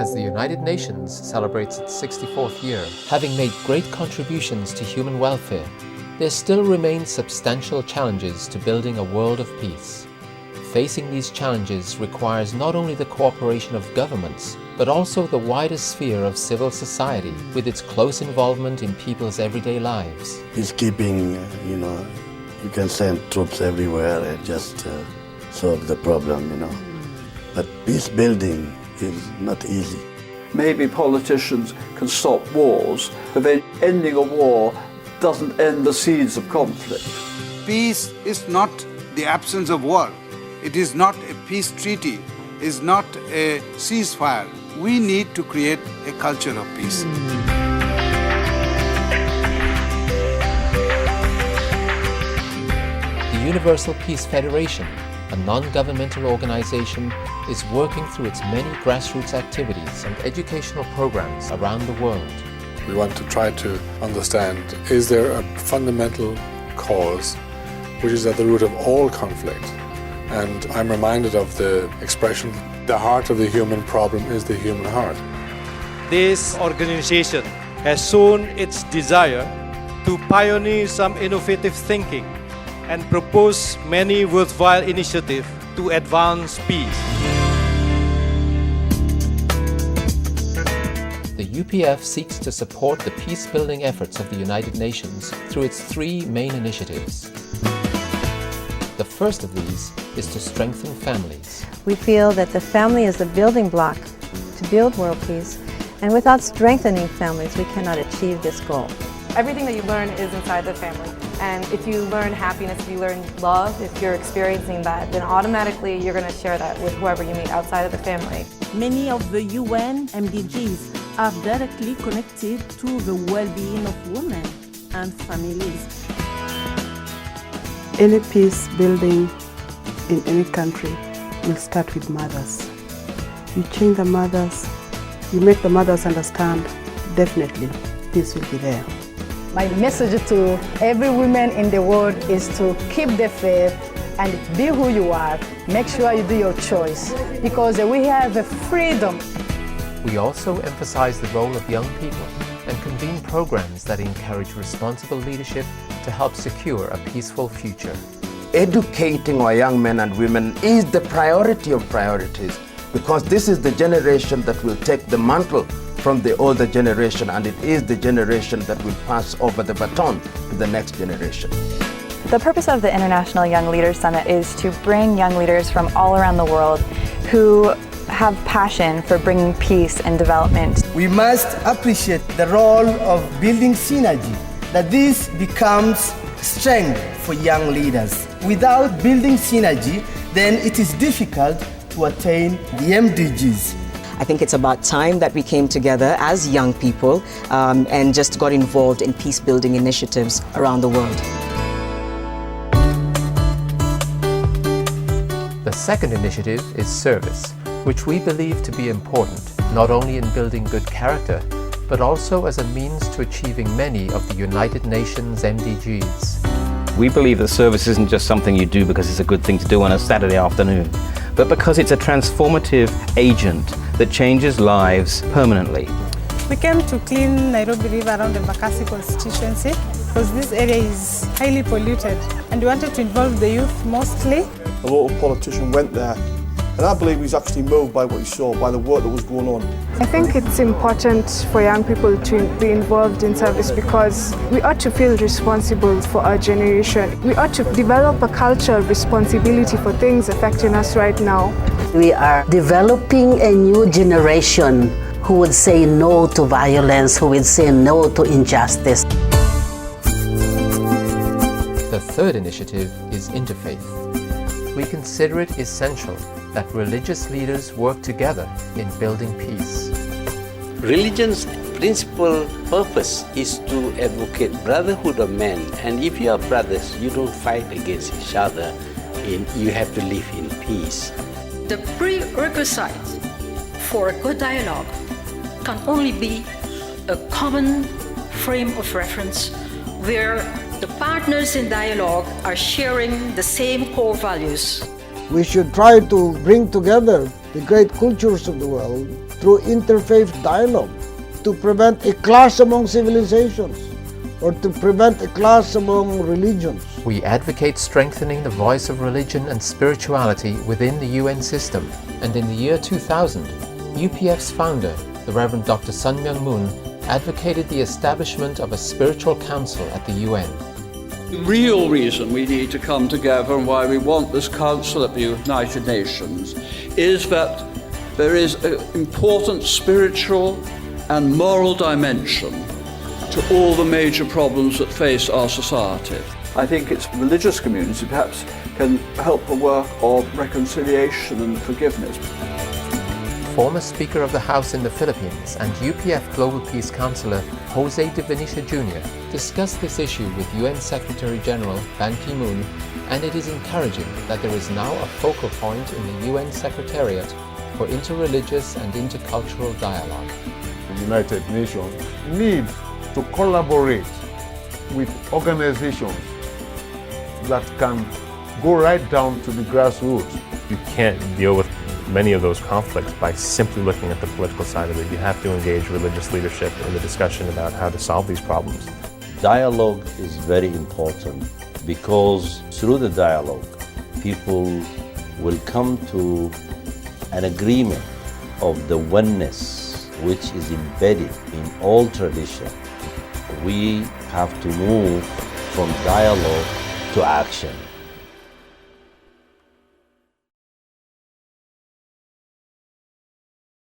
As the United Nations celebrates its 64th year, having made great contributions to human welfare, there still remain substantial challenges to building a world of peace. Facing these challenges requires not only the cooperation of governments, but also the wider sphere of civil society with its close involvement in people's everyday lives. Peacekeeping, you can send troops everywhere and just solve the problem, But peace building is not easy. Maybe politicians can stop wars, but then ending a war doesn't end the seeds of conflict. Peace is not the absence of war. It is not a peace treaty. It is not a ceasefire. We need to create a culture of peace. The Universal Peace Federation, a non-governmental organization, is working through its many grassroots activities and educational programs around the world. We want to try to understand, is there a fundamental cause which is at the root of all conflict? And I'm reminded of the expression, the heart of the human problem is the human heart. This organization has shown its desire to pioneer some innovative thinking and propose many worthwhile initiatives to advance peace. The UPF seeks to support the peace-building efforts of the United Nations through its three main initiatives. The first of these is to strengthen families. We feel that the family is the building block to build world peace, and without strengthening families, we cannot achieve this goal. Everything that you learn is inside the family. And if you learn happiness, if you learn love, if you're experiencing that, then automatically you're going to share that with whoever you meet outside of the family. Many of the UN MDGs are directly connected to the well-being of women and families. Any peace building in any country will start with mothers. You change the mothers, you make the mothers understand, definitely peace will be there. My message to every woman in the world is to keep the faith and be who you are. Make sure you do your choice, because we have a freedom. We also emphasize the role of young people and convene programs that encourage responsible leadership to help secure a peaceful future. Educating our young men and women is the priority of priorities, because this is the generation that will take the mantle from the older generation, and it is the generation that will pass over the baton to the next generation. The purpose of the International Young Leaders Summit is to bring young leaders from all around the world who have passion for bringing peace and development. We must appreciate the role of building synergy, that this becomes strength for young leaders. Without building synergy, then it is difficult to attain the MDGs. I think it's about time that we came together as young people and just got involved in peace-building initiatives around the world. The second initiative is service, which we believe to be important, not only in building good character, but also as a means to achieving many of the United Nations MDGs. We believe that service isn't just something you do because it's a good thing to do on a Saturday afternoon, but because it's a transformative agent that changes lives permanently. We came to clean Nairobi River around the Bakassi constituency because this area is highly polluted, and we wanted to involve the youth mostly. A local politician went there, and I believe he was actually moved by what he saw, by the work that was going on. I think it's important for young people to be involved in service, because we ought to feel responsible for our generation. We ought to develop a culture of responsibility for things affecting us right now. We are developing a new generation who would say no to violence, who would say no to injustice. The third initiative is Interfaith. We consider it essential that religious leaders work together in building peace. Religion's principal purpose is to advocate brotherhood of men, and if you are brothers, you don't fight against each other, you have to live in peace. The prerequisite for a good dialogue can only be a common frame of reference where the partners in dialogue are sharing the same core values. We should try to bring together the great cultures of the world through interfaith dialogue, to prevent a clash among civilizations or to prevent a clash among religions. We advocate strengthening the voice of religion and spirituality within the UN system, and in the year 2000, UPF's founder, the Reverend Dr. Sun Myung Moon, advocated the establishment of a spiritual council at the UN. The real reason we need to come together and why we want this council at the United Nations is that there is an important spiritual and moral dimension to all the major problems that face our society. I think its religious community perhaps can help the work of reconciliation and forgiveness. Former Speaker of the House in the Philippines and UPF Global Peace Councillor Jose de Benicia Jr. discussed this issue with UN Secretary General Ban Ki-moon, and it is encouraging that there is now a focal point in the UN Secretariat for interreligious and intercultural dialogue. The United Nations needs to collaborate with organizations that can go right down to the grassroots. You can't deal with many of those conflicts by simply looking at the political side of it. You have to engage religious leadership in the discussion about how to solve these problems. Dialogue is very important because through the dialogue, people will come to an agreement of the oneness which is embedded in all tradition. We have to move from dialogue to action.